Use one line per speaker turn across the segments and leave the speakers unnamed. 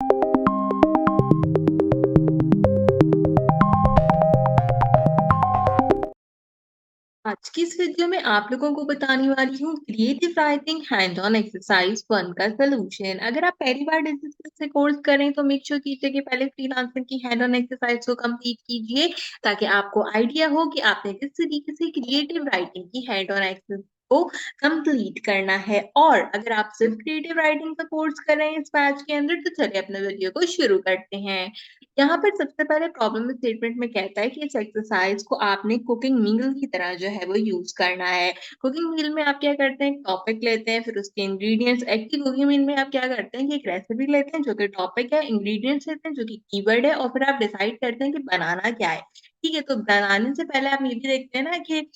आज की इस वीडियो में आप लोगों को बताने वाली हूँ creative writing hand on exercise 1 का सोल्यूशन। अगर आप पहली बार डिजिटल से कोर्स करें तो मेक श्योर कीजिए कि पहले फ्रीलांसर की हैंड ऑन एक्सरसाइज को कंप्लीट कीजिए, ताकि आपको आइडिया हो कि आपने किस तरीके से क्रिएटिव राइटिंग की हैंड ऑन एक्सरसाइज को कंप्लीट करना है। और अगर आप सिर्फ क्रिएटिव राइटिंग का कोर्स कर रहे हैं इस बैच के अंदर, तो चलिए अपने वीडियो को शुरू करते हैं। यहाँ पर सबसे पहले प्रॉब्लम स्टेटमेंट में कहता है कि इस एक्सरसाइज को आपने कुकिंग मील की तरह जो है वो यूज करना है। कुकिंग मील में आप क्या करते हैं, टॉपिक लेते हैं, फिर उसके इंग्रेडिएंट्स। एक्चुअली कुकिंग मील में आप क्या करते हैं कि एक रेसिपी लेते हैं जो कि टॉपिक है, इंग्रेडिएंट्स लेते हैं जो कि कीवर्ड है, और फिर आप डिसाइड करते हैं कि बनाना क्या है। ठीक है, तो बनाने से पहले आप ये भी देखते हैं ना कि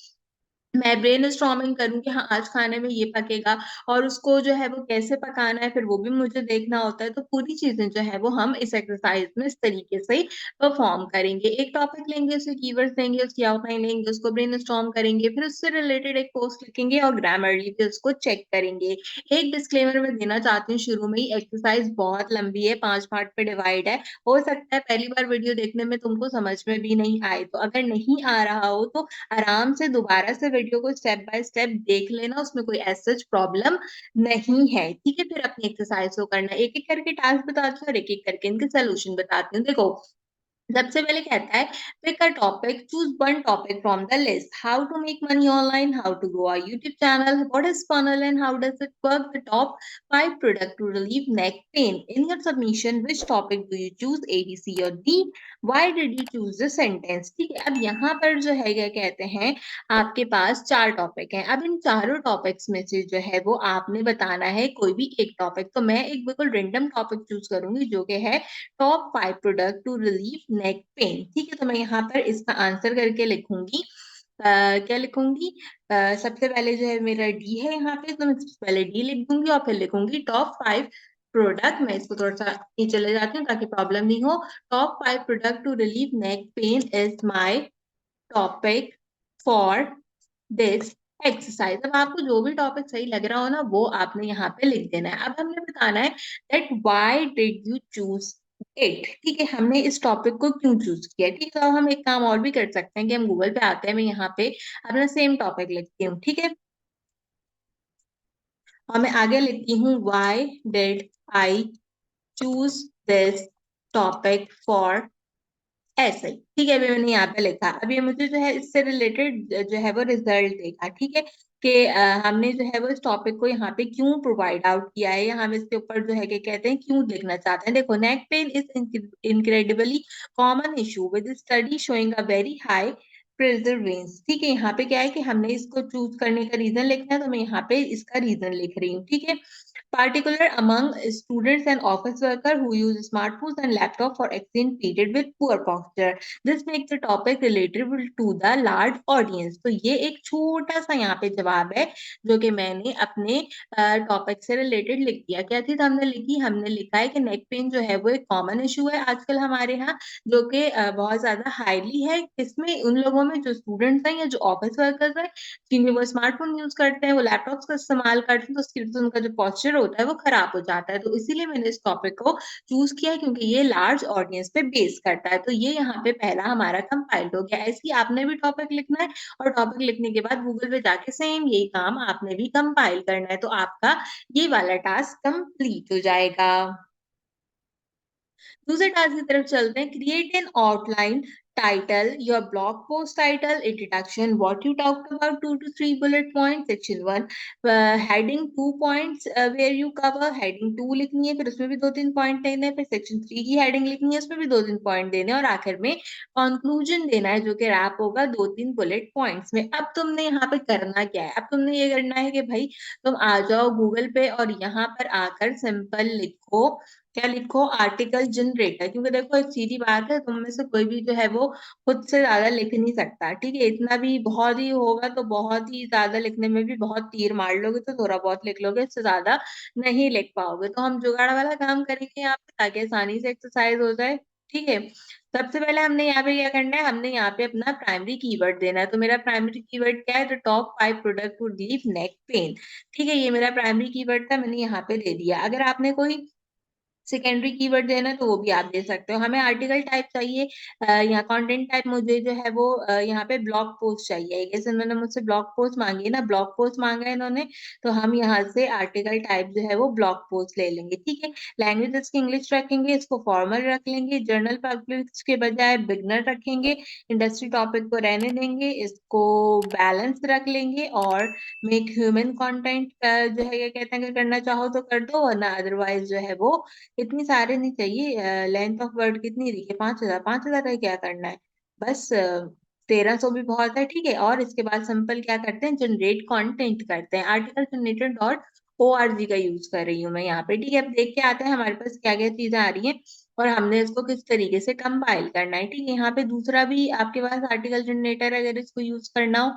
मैं ब्रेनस्टॉर्मिंग करूँ कि हाँ, आज खाने में ये पकेगा, और उसको जो है वो कैसे पकाना है फिर वो भी मुझे देखना होता है। तो पूरी चीज़ें जो है वो हम इस एक्सरसाइज में इस तरीके से परफॉर्म करेंगे। एक टॉपिक लेंगे, उसके कीवर्ड्स लेंगे, उसकी आउटलाइन लेंगे, उसको ब्रेनस्टॉर्म करेंगे, फिर उससे रिलेटेड एक पोस्ट लिखेंगे और ग्रामरली भी उसको चेक करेंगे। एक डिस्क्लेमर मैं देना चाहती हूँ शुरू में ही, एक्सरसाइज बहुत लंबी है, 5 पार्ट पे डिवाइड है। हो सकता है पहली बार वीडियो देखने में तुमको समझ में भी नहीं आए, तो अगर नहीं आ रहा हो तो आराम से दोबारा से वीडियो को स्टेप बाय स्टेप देख लेना, उसमें कोई ऐसा प्रॉब्लम नहीं है। ठीक है, फिर अपनी एक्सरसाइज को करना, एक एक करके टास्क बताती हूँ और एक एक करके इनके सोल्यूशन बताती हूँ। देखो, सबसे पहले कहता है pick a topic, choose one topic from the list. How to make money online, how to grow a YouTube channel, what is funnel and how does it work, the top 5 product to relieve neck pain. In your submission which topic do you choose, A B C और D, why did you choose this sentence. ठीक है, अब यहाँ पर जो है क्या कहते हैं, आपके पास 4 टॉपिक हैं। अब इन चारों टॉपिक्स में से जो है वो आपने बताना है कोई भी एक टॉपिक। तो मैं एक बिल्कुल रेंडम टॉपिक चूज करूंगी जो कि है top 5 product to relieve neck pain. ठीक है, तो मैं यहाँ पर इसका आंसर करके लिखूंगी। क्या लिखूंगी, सबसे पहले जो है मेरा डी है यहाँ पे, तो मैं सबसे पहले डी लिख दूंगी और फिर लिखूंगी टॉप 5 प्रोडक्ट। मैं इसको थोड़ा सा नीचे ले जाती हूँ ताकि प्रॉब्लम नहीं हो। Top 5 product to relieve neck pain is my topic for this exercise. अब आपको जो भी टॉपिक सही लग रहा हो ना, वो आपने यहाँ पे लिख देना है। अब हमने बताना है that why did you choose it. ठीक है, हमने इस टॉपिक को क्यों चूज किया। ठीक है, तो हम एक काम और भी कर सकते हैं कि हम गूगल पे आते हैं, मैं यहाँ पे अपना सेम टॉपिक लिखती हूँ। ठीक है, और मैं आगे लिखती हूँ why did I choose this topic for ऐसे ही। ठीक है, अभी मैंने यहाँ पे लिखा। अब ये मुझे जो है इससे रिलेटेड जो है वो रिजल्ट देगा। ठीक है, कि हमने जो है वो इस टॉपिक को यहाँ पे क्यों प्रोवाइड आउट किया है, या हम इसके ऊपर जो है क्या कहते हैं क्यों लिखना चाहते हैं। देखो, neck pain is incredibly common issue with study showing a very high prevalence. ठीक है, यहाँ पे क्या है कि हमने इसको चूज करने का रीजन लिखना है, तो मैं यहाँ पे इसका रीजन लिख रही हूँ। ठीक है, particular among students and office workers who use smartphones and laptops for extended period with poor posture. This makes the topic relatable to the large audience. तो ये एक छोटा सा यहाँ पे जवाब है जो कि मैंने अपने टॉपिक से रिलेटेड लिख दिया। क्या चीज हमने लिखी, हमने लिखा है कि नेक पेन जो है वो एक कॉमन इशू है आजकल हमारे यहाँ, जो कि बहुत ज्यादा हाईली है। इसमें उन लोगों में जो स्टूडेंट्स हैं या जो ऑफिस वर्कर्स हैं, जिनमें वो स्मार्टफोन यूज करते हैं, वो लैपटॉप्स का इस्तेमाल करते हैं, तो उसकी वजह से उनका जो पोस्चर होता है वो खराब हो जाता है। तो इसीलिए मैंने इस टॉपिक को चूज किया है, क्योंकि ये लार्ज ऑडियंस पे बेस करता है। तो ये यहाँ पे पहला हमारा कंपाइल्ड हो गया। ऐसे ही आपने भी टॉपिक लिखना है, और टॉपिक लिखने के बाद गूगल पे जाके सेम यही काम आपने भी कंपाइल करना है, तो आपका ये वाला टास्क कंप्लीट हो जाएगा। दूसरे टास्क की तरफ चलते हैं। Create an outline title your blog post title, introduction, what you talked about, 2 to 3 bullet point, section 1, heading 2 points where you cover, heading 2 लिखनी है, फिर उसमें भी 2-3 पॉइंट देने हैं, फिर सेक्शन 3 की हेडिंग लिखनी है, उसमें भी 2-3 पॉइंट देने हैं, और आखिर में कंक्लूजन देना है जो कि रैप होगा 2-3 बुलेट पॉइंट्स में। अब तुमने यहाँ पे करना क्या है, अब तुमने ये करना है कि भाई तुम आ जाओ गूगल पे और यहाँ पर आकर सिंपल लिखो, क्या लिखो, आर्टिकल जनरेटर। क्योंकि देखो एक सीधी बात है, तुम में से कोई भी जो है वो खुद से ज्यादा लिख नहीं सकता। ठीक है, इतना भी बहुत ही होगा तो बहुत ही ज्यादा लिखने में भी बहुत तीर मार लोगे, तो थोड़ा बहुत लिख लोगे, इससे ज्यादा नहीं लिख पाओगे। तो हम जुगाड़ वाला काम करेंगे यहाँ पे ताकि आसानी से एक्सरसाइज हो जाए। ठीक है, सबसे पहले हमने यहाँ पे क्या करना है, हमने यहाँ पे अपना प्राइमरी कीवर्ड देना है। तो मेरा प्राइमरी कीवर्ड क्या है, the top 5 product to relieve neck pain. ठीक है, ये मेरा प्राइमरी कीवर्ड था, मैंने यहाँ पे दे दिया। अगर आपने कोई सेकेंडरी कीवर्ड देना है तो वो भी आप दे सकते हो। हमें आर्टिकल टाइप चाहिए, यहाँ कंटेंट टाइप मुझे जो है वो यहाँ पे ब्लॉग पोस्ट चाहिए। जैसे उन्होंने मुझसे ब्लॉग पोस्ट मांगी है ना, ब्लॉग पोस्ट मांगा है इन्होंने, तो हम यहाँ से आर्टिकल टाइप जो है वो ब्लॉग पोस्ट ले लेंगे। ठीक है, लैंग्वेज इसकी इंग्लिश रखेंगे, इसको फॉर्मल रख लेंगे, जर्नल पब्लिक्स के बजाय बिगनर रखेंगे, इंडस्ट्री टॉपिक को रहने देंगे, इसको बैलेंस रख लेंगे, और मेक ह्यूमन कंटेंट जो है क्या कहते हैं, अगर करना चाहो तो कर दो, वरना अदरवाइज जो है वो इतनी सारे नहीं चाहिए। लेंथ ऑफ वर्ड कितनी रही है, 5,000। 5,000 का क्या करना है, बस 1,300 भी बहुत है। ठीक है, और इसके बाद सिंपल क्या करते हैं, जनरेट कंटेंट करते हैं। आर्टिकल जनरेटर डॉट ORG का यूज कर रही हूँ मैं यहाँ पे। ठीक है, अब देख के आते हैं हमारे पास क्या क्या चीजें आ रही हैं और हमने इसको किस तरीके से कंपाइल करना है। ठीक है, यहाँ पे दूसरा भी आपके पास आर्टिकल जनरेटर अगर इसको यूज करना हो,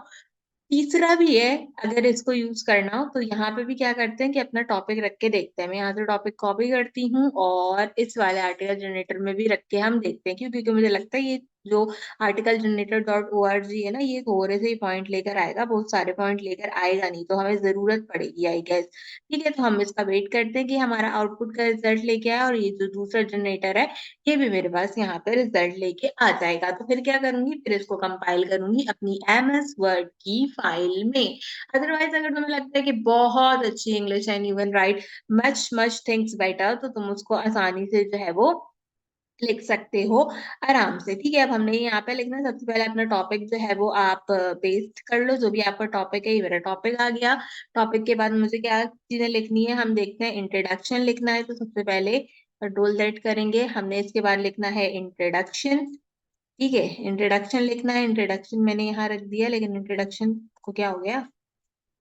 तीसरा भी है अगर इसको यूज करना हो, तो यहाँ पे भी क्या करते हैं कि अपना टॉपिक रख के देखते हैं। मैं यहाँ से टॉपिक कॉपी करती हूँ और इस वाले आर्टिकल जनरेटर में भी रख के हम देखते हैं, क्यों, क्योंकि मुझे लगता है ये जो आर्टिकल जनरेटर डॉट ORG है ना, ये थोड़े से ही पॉइंट लेकर आएगा, बहुत सारे पॉइंट लेकर आएगा नहीं, तो हमें जरूरत पड़ेगी आई गेस। ठीक है, तो हम इसका वेट करते हैं कि हमारा आउटपुट का रिजल्ट लेके आए, और ये जो दूसरा जनरेटर है ये भी मेरे पास यहाँ पे रिजल्ट लेके आ जाएगा। तो फिर क्या करूंगी, फिर इसको कंपाइल करूंगी अपनी MS वर्ड की फाइल में। अदरवाइज अगर तुम्हें लगता है कि बहुत अच्छी English and you can write much much things better, तो तुम उसको आसानी से जो है वो लिख सकते हो आराम से। ठीक है, अब हमने यहाँ पे लिखना है, सबसे पहले अपना टॉपिक जो है वो आप पेस्ट कर लो, जो भी आपका टॉपिक है। ये मेरा टॉपिक आ गया। टॉपिक के बाद मुझे क्या चीजें लिखनी है, हम देखते हैं इंट्रोडक्शन लिखना है, तो सबसे पहले कंट्रोल Z करेंगे, हमने इसके बाद लिखना है इंट्रोडक्शन। ठीक है, इंट्रोडक्शन लिखना है, इंट्रोडक्शन मैंने यहाँ रख दिया, लेकिन इंट्रोडक्शन को क्या हो गया,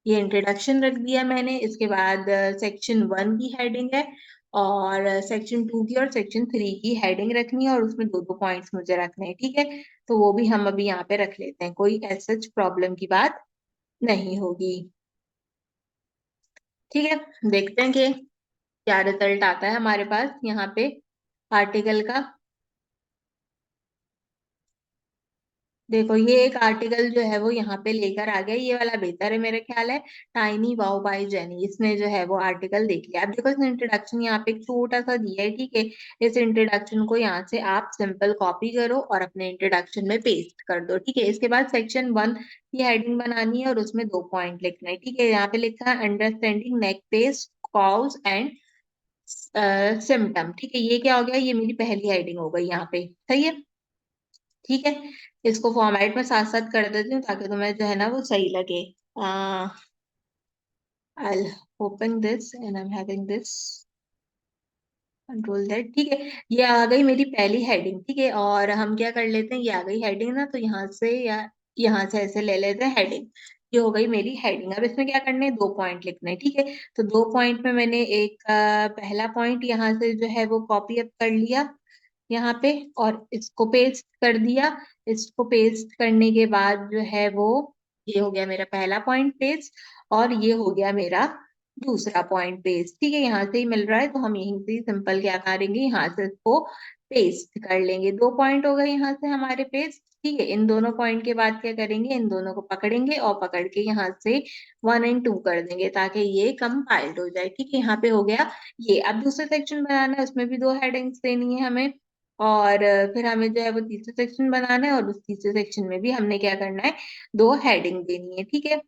ये इंट्रोडक्शन रख दिया मैंने। इसके बाद सेक्शन 1 की हेडिंग है, और सेक्शन 2 की और सेक्शन 3 की हेडिंग रखनी है, और उसमें दो दो पॉइंट्स मुझे रखने हैं। ठीक है, तो वो भी हम अभी यहाँ पे रख लेते हैं, कोई ऐसा प्रॉब्लम की बात नहीं होगी। ठीक है, देखते हैं कि क्या रिजल्ट आता है हमारे पास यहाँ पे आर्टिकल का। देखो, ये एक आर्टिकल जो है वो यहाँ पे लेकर आ गया, ये वाला बेहतर है मेरे ख्याल है। टाइनी वाओ बाय जेनी, इसने जो है वो आर्टिकल देख लिया। अब देखो, इसने इंट्रोडक्शन यहाँ पे एक छोटा सा दिया है। ठीक है, इस इंट्रोडक्शन को यहाँ से आप सिंपल कॉपी करो और अपने इंट्रोडक्शन में पेस्ट कर दो। ठीक है, इसके बाद सेक्शन 1 की हेडिंग बनानी है और उसमें 2 पॉइंट लिखना है। ठीक है, यहाँ पे लिखा है understanding neck paste cause and symptom. ठीक है, ये क्या हो गया, ये मेरी पहली हेडिंग हो गई यहाँ पे। सही है, ठीक है, इसको फॉर्मेट में साथ साथ कर देती हूँ ताकि तुम्हें जो है ना वो सही लगे। I'll open this and I'm having this control Z। ठीक है, ये आ गई मेरी पहली हेडिंग। ठीक है, और हम क्या कर लेते हैं, ये आ गई हेडिंग ना, तो यहाँ से या यहाँ से ऐसे ले लेते हैं हेडिंग। ये हो गई मेरी हेडिंग। अब इसमें क्या करना है, 2 पॉइंट लिखना है। ठीक है, तो 2 पॉइंट में मैंने एक पहला पॉइंट यहाँ से जो है वो कॉपी अप कर लिया यहाँ पे, और इसको पेस्ट कर दिया। इसको पेस्ट करने के बाद जो है वो, ये हो गया मेरा पहला पॉइंट पेस्ट, और ये हो गया मेरा दूसरा पॉइंट पेस्ट। ठीक है, यहाँ से ही मिल रहा है, तो हम यहीं से सिंपल क्या करेंगे, यहाँ से इसको पेस्ट कर लेंगे। 2 पॉइंट हो गए यहाँ से हमारे पेस्ट। ठीक है, इन दोनों पॉइंट के बाद क्या करेंगे, इन दोनों को पकड़ेंगे और पकड़ के यहाँ से 1 और 2 कर देंगे ताकि ये कंपाइल्ड हो जाए। ठीक है, यहाँ पे हो गया ये। अब दूसरा सेक्शन बनाना है, उसमें भी 2 हेडिंग्स देनी है हमें, और फिर हमें जो है वो तीसरा सेक्शन बनाना है, और उस तीसरे सेक्शन में भी हमने क्या करना है, 2 हेडिंग देनी है। ठीक है,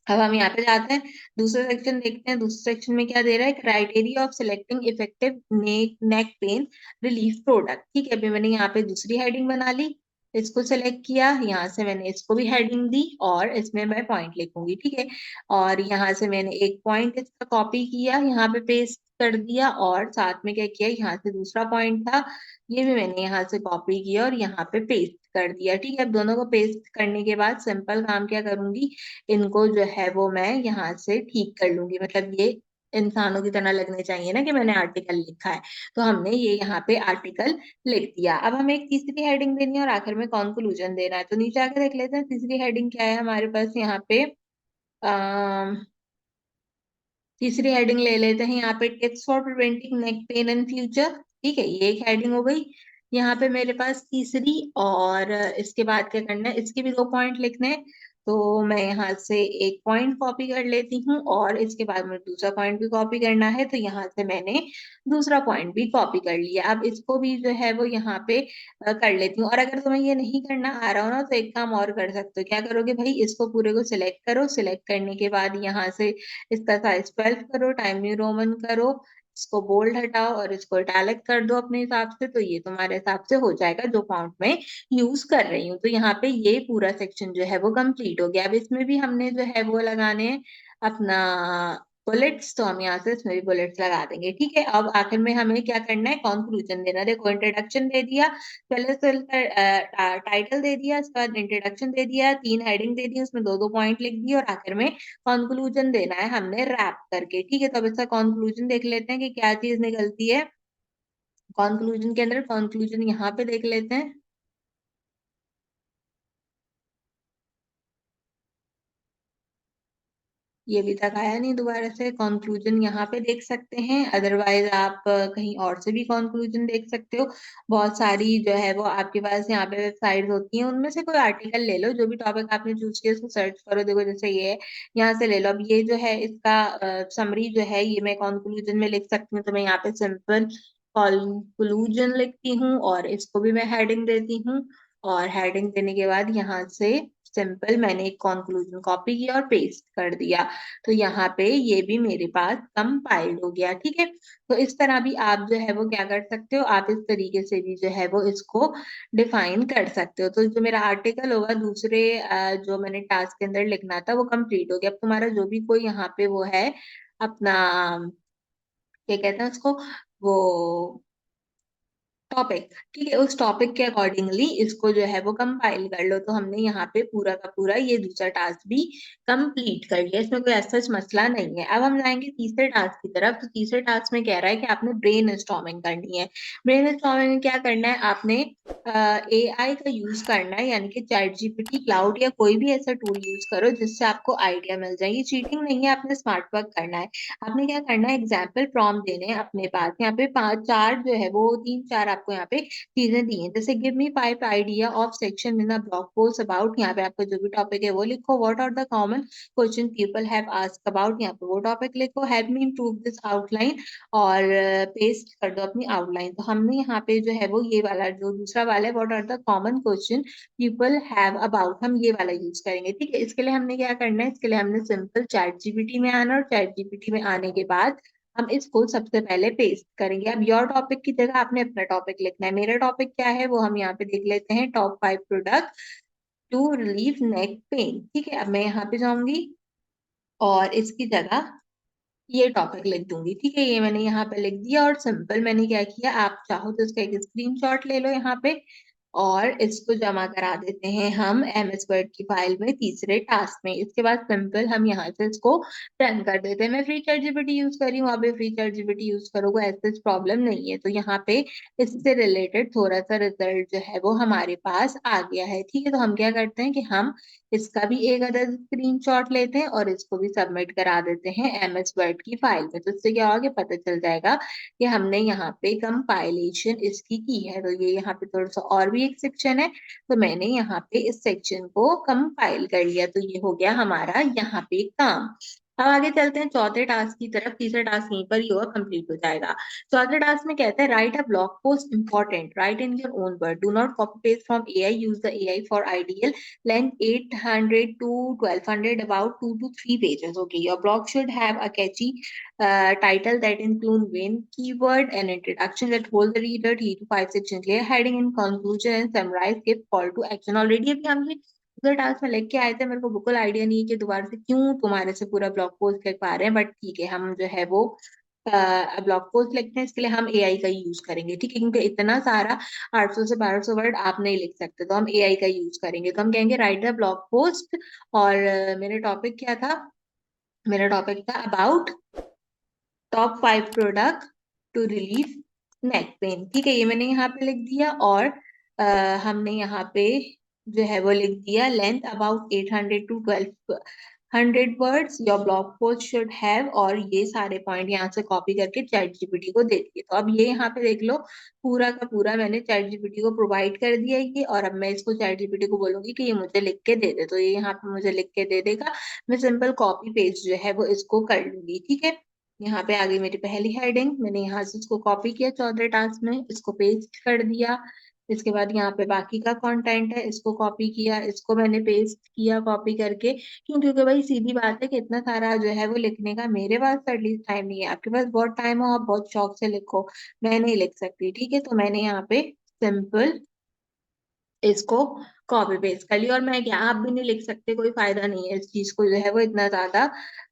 अब हम यहाँ पे जाते हैं, दूसरा सेक्शन देखते हैं। दूसरे सेक्शन में क्या दे रहा है, criteria of selecting effective neck pain relief product. ठीक है, अभी मैंने यहाँ पे दूसरी हेडिंग बना ली, इसको सेलेक्ट किया, यहाँ से मैंने इसको भी हेडिंग दी, और इसमें मैं पॉइंट लिखूंगी। ठीक है, और यहाँ से मैंने एक पॉइंट इसका कॉपी किया, यहाँ पे पेस्ट कर दिया, और साथ में क्या किया, यहाँ से दूसरा पॉइंट था, ये भी मैंने यहाँ से कॉपी किया और यहाँ पे पेस्ट कर दिया। ठीक है, अब दोनों को पेस्ट करने के बाद सिंपल काम क्या करूंगी, इनको जो है वो मैं यहाँ से ठीक कर लूंगी। मतलब ये इंसानों की तरह लगने चाहिए ना कि मैंने आर्टिकल लिखा है, तो हमने ये यहाँ पे आर्टिकल लिख दिया। अब हमें एक तीसरी हेडिंग देनी है और आखिर में कंक्लूजन देना है, तो नीचे आके देख लेते हैं तीसरी हेडिंग क्या है हमारे पास यहाँ पे। तीसरी हेडिंग ले लेते हैं यहाँ पे, tips for preventing neck pain in future. ठीक है, ये एक हेडिंग हो गई यहाँ पे मेरे पास तीसरी, और इसके बाद क्या करना है, इसके भी 2 पॉइंट लिखने हैं, तो मैं यहाँ से एक पॉइंट कॉपी कर लेती हूँ और इसके बाद मुझे दूसरा पॉइंट भी कॉपी करना है, तो यहाँ से मैंने दूसरा पॉइंट भी कॉपी कर लिया। अब इसको भी जो है वो यहाँ पे कर लेती हूँ। और अगर तुम्हें ये नहीं करना आ रहा हो ना, तो एक काम और कर सकते हो। क्या करोगे भाई, इसको पूरे को सिलेक्ट करो, सिलेक्ट करने के बाद यहाँ से इसका साइज 12 करो, टाइम न्यू रोमन करो, इसको बोल्ड हटाओ और इसको इटैलिक कर दो अपने हिसाब से। तो ये तुम्हारे हिसाब से हो जाएगा जो फॉन्ट में यूज कर रही हूँ। तो यहाँ पे ये पूरा सेक्शन जो है वो कंप्लीट हो गया। अब इसमें भी हमने जो है वो लगाने हैं अपना बुलेट्स, तो हम यहाँ से इसमें भी बुलेट्स लगा देंगे। ठीक है, अब आखिर में हमें क्या करना है, कंक्लूजन देना। देखो इंट्रोडक्शन दे दिया, पहले से टाइटल दे दिया, इसके बाद इंट्रोडक्शन दे दिया, 3 हेडिंग दे दी, उसमें 2-2 पॉइंट लिख दिए और आखिर में कंक्लूजन देना है हमने रैप करके। ठीक है, तो अब इसका कंक्लूजन देख लेते हैं कि क्या चीज निकलती है कंक्लूजन के अंदर। कंक्लूजन यहाँ पे देख लेते हैं। ये अभी तक आया नहीं दोबारा से। कंक्लूजन यहाँ पे देख सकते हैं, अदरवाइज आप कहीं और से भी कंक्लूजन देख सकते हो। बहुत सारी जो है वो आपके पास यहाँ पे वेबसाइट होती हैं, उनमें से कोई आर्टिकल ले लो, जो भी टॉपिक आपने चूज किया उसको सर्च करो। देखो जैसे ये है, यहाँ से ले लो। अब ये जो है इसका समरी जो है ये मैं कंक्लूजन में लिख सकती हूँ, तो मैं यहाँ पे सिंपल कंक्लूजन लिखती हूँ और इसको भी मैं हेडिंग देती हूँ। और हेडिंग देने के बाद यहाँ से सिंपल मैंने एक कंक्लूजन कॉपी किया और पेस्ट कर दिया। तो यहाँ पे ये भी मेरे पास कंपाइल्ड हो गया। ठीक है, तो इस तरह भी आप जो है वो क्या कर सकते हो, आप इस तरीके से भी जो है वो इसको डिफाइन कर सकते हो। तो जो मेरा आर्टिकल होगा दूसरे जो मैंने टास्क के अंदर लिखना था वो कंप्लीट हो गया। अब तुम्हारा जो भी कोई यहाँ पे वो है अपना, क्या कहते हैं उसको, वो टॉपिक, ठीक है, उस टॉपिक के अकॉर्डिंगली इसको जो है वो कंपाइल कर लो। तो हमने यहाँ पे पूरा का पूरा ये दूसरा टास्क भी कंप्लीट कर लिया, इसमें कोई ऐसा मसला नहीं है। अब हम जाएंगे तीसरे टास्क की तरफ। तो तीसरे टास्क में कह रहा है कि आपने ब्रेन स्टॉर्मिंग करनी है। ब्रेन स्टॉर्मिंग में क्या करना है, आपने एआई का यूज करना है, यानी कि चैट जीपीटी, क्लाउड या कोई भी ऐसा टूल यूज करो जिससे आपको आइडिया मिल जाए। ये चीटिंग नहीं है, आपने स्मार्ट वर्क करना है। आपने क्या करना है, एग्जाम्पल प्रॉम्प्ट देने हैं अपने पास। यहाँ पे 5-4 जो है वो 3-4 आपको यहाँ पे चीजें दी हैं, जैसे give me 5 idea of section in a blog post about, यहाँ पे आपका जो भी टॉपिक है वो लिखो। What are the common question people have asked about, यहाँ पे वो टॉपिक लिखो। Help me improve this outline और पेस्ट कर दो अपनी आउटलाइन। तो हमने यहाँ पे जो है वो ये वाला जो दूसरा वाला है, what are the common question people have about, हम ये वाला यूज करेंगे। ठीक है, इसके लिए हमने क्या करना है, इसके लिए हमने सिंपल चैट जीपीटी में आना, और चैट जीपीटी में आने के बाद हम इसको सबसे पहले पेस्ट करेंगे। अब योर टॉपिक की जगह आपने अपना टॉपिक लिखना है। मेरा टॉपिक क्या है वो हम यहाँ पे देख लेते हैं, top 5 product to relieve neck pain. ठीक है, अब मैं यहाँ पे जाऊंगी और इसकी जगह ये टॉपिक लिख दूंगी। ठीक है, ये मैंने यहाँ पे लिख दिया और सिंपल मैंने क्या किया, आप चाहो तो इसका एक स्क्रीनशॉट ले लो यहाँ पे और इसको जमा करा देते हैं हम एमएस वर्ड की फाइल में तीसरे टास्क में। इसके बाद सिंपल हम यहाँ से इसको रन कर देते हैं। मैं फ्री चैट जीपीटी यूज कर रही हूँ, आप भी फ्री चैट जीपीटी यूज करोगे, ऐसे प्रॉब्लम नहीं है। तो यहाँ पे इससे रिलेटेड थोड़ा सा रिजल्ट जो है वो हमारे पास आ गया है। ठीक है, तो हम क्या करते हैं कि हम इसका भी एक अदर स्क्रीनशॉट लेते हैं और इसको भी सबमिट करा देते हैं एमएस वर्ड की फाइल में। तो इससे क्या होगा, पता चल जाएगा कि हमने यहाँ पे कंपाइलेशन इसकी की है। तो ये यहाँ पे थोड़ा सा और भी एक सेक्शन है, तो मैंने यहाँ पे इस सेक्शन को कंपाइल कर लिया। तो ये हो गया हमारा यहाँ पे काम। अब आगे चलते हैं चौथे टास्क की तरफ। तीसरा टास्क यहीं पर ही होगा, कंप्लीट हो जाएगा। चौथे टास्क में कहते हैं right a blog post important, right in your own word, do not copy paste from AI, use the AI for ideal length 800 to 1200, about 2 to 3 pages. Okay, your blog should have a catchy title that include main keyword and introduction that hold the reader, 3 to 5 section clear heading in conclusion and summarize, give call to action। Already अभी हम ये उधर task में लिख के आए थे, मेरे को बिल्कुल आइडिया नहीं है कि दोबारा से क्यों तुम्हारे से पूरा ब्लॉग पोस्ट लिख पा रहे हैं, बट ठीक है, हम जो है वो ब्लॉग पोस्ट लिखते हैं, इसके लिए हम एआई का यूज करेंगे। ठीक है, क्योंकि इतना सारा 800 से 1200 वर्ड आप नहीं लिख सकते, तो हम एआई का यूज करेंगे। तो हम कहेंगे राइट द ब्लॉग पोस्ट और मेरे टॉपिक क्या था, मेरा टॉपिक था about top 5 product to relieve neck pain. ठीक है, ये मैंने यहाँ पे लिख दिया और हमने यहाँ पे जो है वो लिख दिया length about 800 to 12 100 words your blog post should have, और ये सारे पॉइंट यहाँ से कॉपी करके चैट जीपीटी को दे दिए। तो अब ये यहाँ पे देख लो, पूरा का पूरा मैंने चैट जीपीटी को प्रोवाइड कर दिया ये, और अब मैं इसको चैट जीपीटी को बोलूंगी कि ये मुझे लिख के दे दे, तो ये यहाँ पे मुझे लिख के दे देगा। मैं सिंपल कॉपी पेस्ट जो है वो इसको कर लूंगी, ठीक है। यहाँ पे आ गई मेरी पहली हेडिंग, मैंने यहाँ से इसको कॉपी किया चौथे टास्क में, इसको पेस्ट कर दिया। इसके बाद यहाँ पे बाकी का कंटेंट है, इसको कॉपी किया, इसको मैंने पेस्ट किया कॉपी करके। क्यों? क्योंकि भाई सीधी बात है कि इतना सारा जो है वो लिखने का मेरे पास एटलीस्ट टाइम नहीं है। आपके पास बहुत टाइम हो, आप बहुत शौक से लिखो, मैं नहीं लिख सकती, ठीक है। तो मैंने यहाँ पे सिंपल इसको कॉपी पेस्ट कर लिया, और मैं क्या, आप भी नहीं लिख सकते, कोई फायदा नहीं है इस चीज को जो है वो इतना ज्यादा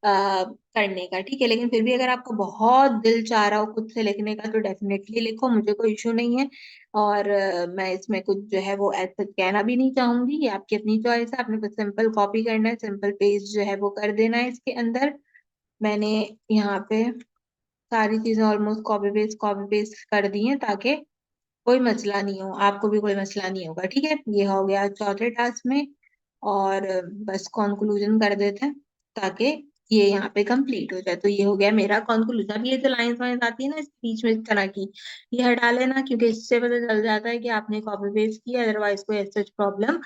करने का, ठीक है। लेकिन फिर भी अगर आपको बहुत दिल चाह रहा हो खुद से लिखने का तो डेफिनेटली लिखो, मुझे कोई इशू नहीं है। और मैं इसमें कुछ जो है वो ऐसा कहना भी नहीं चाहूंगी, ये आपकी अपनी चॉइस है, आपने बस सिंपल कॉपी करना है, सिंपल पेस्ट जो है वो कर देना है इसके अंदर। मैंने यहाँ पे सारी चीजें ऑलमोस्ट कॉपी पेस्ट कर दी हैं, ताकि कोई मसला नहीं हो, आपको भी कोई मसला नहीं होगा, ठीक है। ये हो गया चौथे टास्क में। और बस कंक्लूजन कर देते हैं, ताकि ये यहाँ पे कंप्लीट हो जाए। तो ये हो गया मेरा कंक्लूजन। अब ये जो लाइंस वाइंस आती है ना इस बीच में इस तरह की, ये हटा लेना, क्योंकि इससे पता चल जाता है कि आपने कॉपी पेस्ट किया, अदरवाइज कोई ऐसा प्रॉब्लम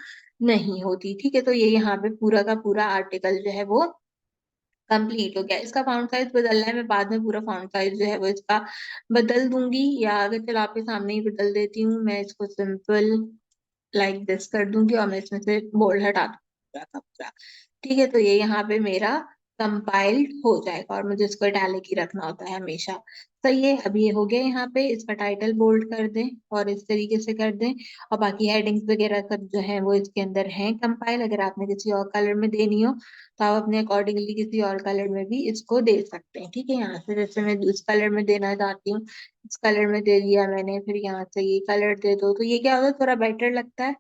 नहीं होती, ठीक है। तो ये यहाँ पे पूरा का पूरा आर्टिकल जो है वो कंप्लीट हो गया। इसका फाउंट साइज बदलना है, मैं बाद में पूरा फाउंट साइज जो है वो इसका बदल दूंगी, या अगर चलो आपके सामने ही बदल देती हूँ, मैं इसको सिंपल लाइक दिस कर दूंगी, और मैं इसमें से बोल्ड हटा दूंगी पूरा का पूरा, ठीक है। तो ये यहाँ पे मेरा कंपाइल्ड हो जाएगा, और मुझे इसको इटैलिक ही रखना होता है हमेशा। सही है, अब ये हो गया। यहाँ पे इसका टाइटल बोल्ड कर दें और इस तरीके से कर दें, और बाकी हेडिंग्स वगैरह सब जो है वो इसके अंदर हैं कंपाइल। अगर आपने किसी और कलर में देनी हो तो आप अपने अकॉर्डिंगली किसी और कलर में भी इसको दे सकते हैं, ठीक है। यहाँ से जैसे मैं इस कलर में देना चाहती हूँ, इस कलर में दे दिया मैंने, फिर यहाँ से ये कलर दे दो, तो ये क्या होता है, थोड़ा बेटर लगता है।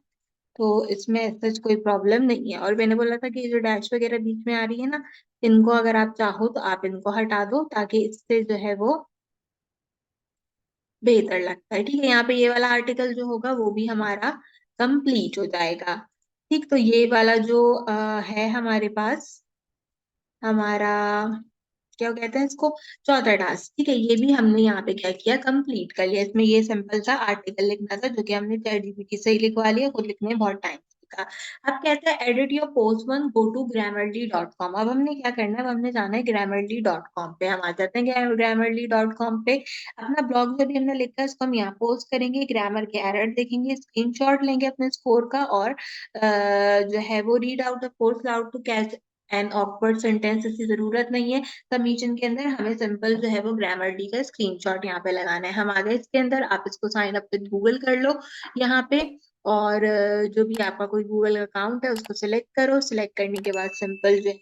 तो इसमें सच कोई प्रॉब्लम नहीं है। और मैंने बोला था कि ये जो डैश वगैरह बीच में आ रही है ना, इनको अगर आप चाहो तो आप इनको हटा दो, ताकि इससे जो है वो बेहतर लगता है, ठीक है। यहाँ पे ये वाला आर्टिकल जो होगा वो भी हमारा कंप्लीट हो जाएगा, ठीक। तो ये वाला जो है हमारे पास, हमारा क्या कहते हैं इसको, चौथा टास्क, ठीक है। ये भी हमने यहाँ पे क्या किया, कंप्लीट कर लिया। इसमें ये सिंपल सा आर्टिकल लिखना था, जो कि हमने चैट जीपीटी से ही लिखवा लिया, खुद लिखने में बहुत टाइम लगा। अब कहते हैं edit your post one, go to grammarly.com। अब हमने क्या करना है, अब हमने जाना है grammarly.com पे, हम आ जाते हैं grammarly.com पे। अपना ब्लॉग जो भी हमने लिखा है उसको हम यहाँ पोस्ट करेंगे, ग्रामर के एरर देखेंगे, स्क्रीनशॉट लेंगे अपने स्कोर का, और जो है वो read out the course out to catch and awkward sentence, इसकी जरूरत नहीं है। सबमिशन के अंदर हमें सिंपल जो है वो ग्रामरली का स्क्रीनशॉट यहाँ पे लगाना है। हम आ गए इसके अंदर, आप इसको साइन अप विद गूगल कर लो यहाँ पे। और जो भी आपका कोई गूगल अकाउंट है उसको सिलेक्ट करो, सिलेक्ट करने के बाद सिंपल जो है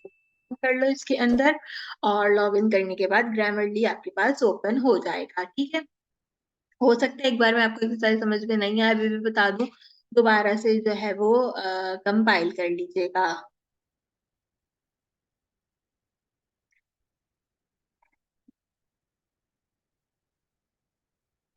कर लो इसके अंदर, और लॉग इन करने के बाद ग्रामरली आपके पास ओपन हो जाएगा, ठीक है। हो सकता है एक बार में आपको एक्सरसाइज समझ में नहीं आए, अभी भी बता दूं, दोबारा से जो है वो कंपाइल कर लीजिएगा।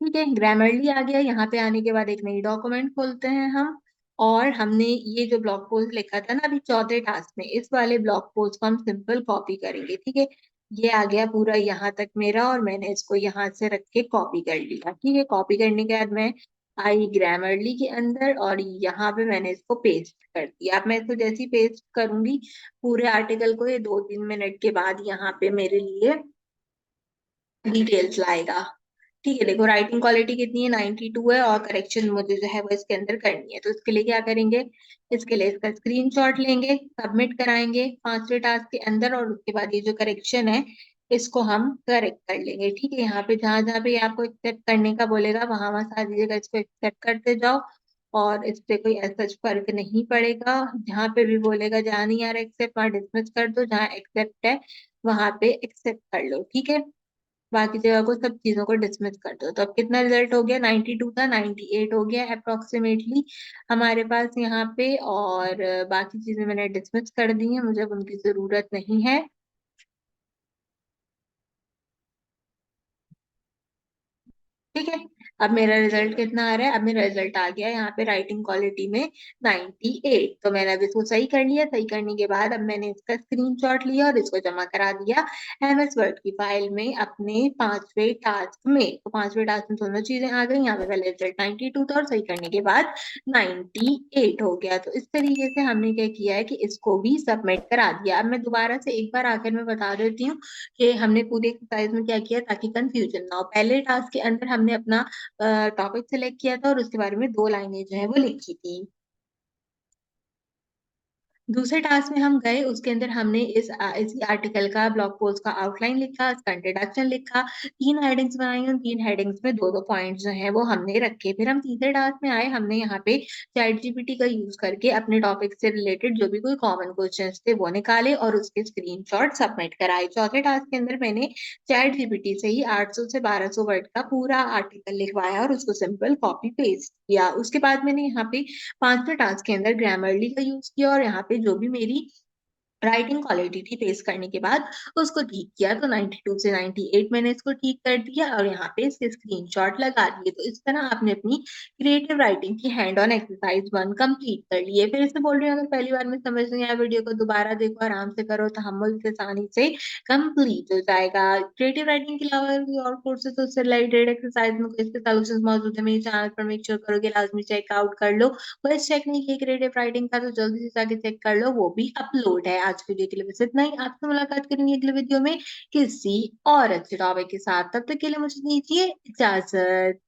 ठीक है, ग्रामरली आ गया। यहाँ पे आने के बाद एक नई डॉक्यूमेंट खोलते हैं हम, और हमने ये जो ब्लॉग पोस्ट लिखा था ना अभी चौथे टास्क में, इस वाले ब्लॉग पोस्ट को हम सिंपल कॉपी करेंगे, ठीक है। ये आ गया पूरा यहाँ तक मेरा, और मैंने इसको यहाँ से रख के कॉपी कर लिया, ठीक है। कॉपी करने के बाद मैं आई ग्रामरली के अंदर, और यहाँ पे मैंने इसको पेस्ट कर दिया। अब मैं इसको जैसे ही पेस्ट करूंगी पूरे आर्टिकल को, ये 2-3 मिनट के बाद यहाँ पे मेरे लिए डिटेल्स लाएगा, ठीक है। देखो राइटिंग क्वालिटी कितनी है, 92 है, और करेक्शन मुझे जो है वो इसके अंदर करनी है। तो इसके लिए क्या करेंगे, इसके लिए इसका स्क्रीनशॉट लेंगे, सबमिट कराएंगे 5वें टास्क के अंदर, और उसके बाद ये जो करेक्शन है इसको हम करेक्ट कर लेंगे, ठीक है। यहाँ पे जहां जहां पे ये आपको एक्सेप्ट करने का बोलेगा वहां वहां सारी जगह इसको एक्सेप्ट करते जाओ, और इससे कोई ऐसा फर्क नहीं पड़ेगा। जहां पे भी बोलेगा जहां नहीं आ रहा एक्सेप्ट, वहां डिसमिस कर दो, जहां एक्सेप्ट है वहां पे एक्सेप्ट कर लो, ठीक है। बाकी जगह को सब चीजों को डिसमिस कर दो। तो अब कितना रिजल्ट हो गया, 92 था 98 हो गया अप्रोक्सीमेटली हमारे पास यहाँ पे। और बाकी चीजें मैंने डिसमिस कर दी हैं, मुझे अब उनकी जरूरत नहीं है, ठीक है। अब मेरा रिजल्ट कितना आ रहा है? अब मेरा रिजल्ट आ गया यहाँ पे राइटिंग क्वालिटी में 98। तो मैंने अब इसको सही कर लिया। सही करने के बाद अब मैंने इसका स्क्रीनशॉट लिया और इसको जमा करा दिया एमएस वर्ड की फाइल में अपने पांचवे टास्क में। तो पांचवे टास्क में दोनों चीजें आ गई। यहाँ पे पहले रिजल्ट 92 था और सही करने के बाद 98 हो गया। तो इस तरीके से हमने क्या किया है कि इसको भी सबमिट करा दिया। अब मैं दोबारा से एक बार आकर मैं बता देती हूँ कि हमने पूरी एक्सरसाइज में क्या किया ताकि कंफ्यूजन ना हो। पहले टास्क के अंदर हमने अपना टॉपिक सिलेक्ट किया था और उसके बारे में दो लाइनें जो है वो लिखी थी। दूसरे टास्क में हम गए, उसके अंदर हमने इसी आर्टिकल का ब्लॉग पोस्ट का आउटलाइन लिखा, इसका इंट्रोडक्शन लिखा, तीन हेडिंग्स बनाई। उन तीन हेडिंग्स में दो दो पॉइंट जो है वो हमने रखे। फिर हम तीसरे टास्क में आए, हमने यहाँ पे चैट जीपीटी का यूज करके अपने टॉपिक से रिलेटेड जो भी कोई कॉमन क्वेश्चन थे वो निकाले और उसके स्क्रीनशॉट सबमिट कराए। चौथे टास्क के अंदर मैंने चैट जीपीटी से ही 800 से 1200 वर्ड का पूरा आर्टिकल लिखवाया और उसको सिंपल कॉपी पेस्ट किया। उसके बाद मैंने यहाँ पे पांचवें टास्क के अंदर ग्रामरली का यूज किया और यहाँ पे जो भी मेरी राइटिंग क्वालिटी थी पेस्ट करने के बाद उसको ठीक किया। तो 92 से 98 मैंने इसको ठीक कर दिया और यहाँ पे इसके स्क्रीनशॉट लगा दिए। तो इस तरह आपने अपनी क्रिएटिव राइटिंग की हैंड ऑन एक्सरसाइज 1 कंप्लीट कर ली है। फिर इससे बोल रही हूँ, अगर पहली बार में समझ नहीं आया वीडियो को दोबारा देखो, आराम से करो, तहम्मुल से, आसानी से कंप्लीट हो जाएगा। क्रिएटिव राइटिंग के अलावा कोई और कोर्सेज तो उससे रिलेटेड एक्सरसाइज में कोई इसके सॉल्यूशंस मौजूद है मेरे चैनल पर, मेक श्योर करो कि लाजमी चेकआउट कर लो। बस चेक नहीं किया क्रिएटिव राइटिंग का तो जल्दी से जाके चेक कर लो, वो भी अपलोड है। आज के वीडियो के लिए बस इतना ही। आपसे मुलाकात करेंगे अगले वीडियो में किसी और अच्छे टॉपिक के साथ। तब तक के लिए मुझे दीजिए इजाजत।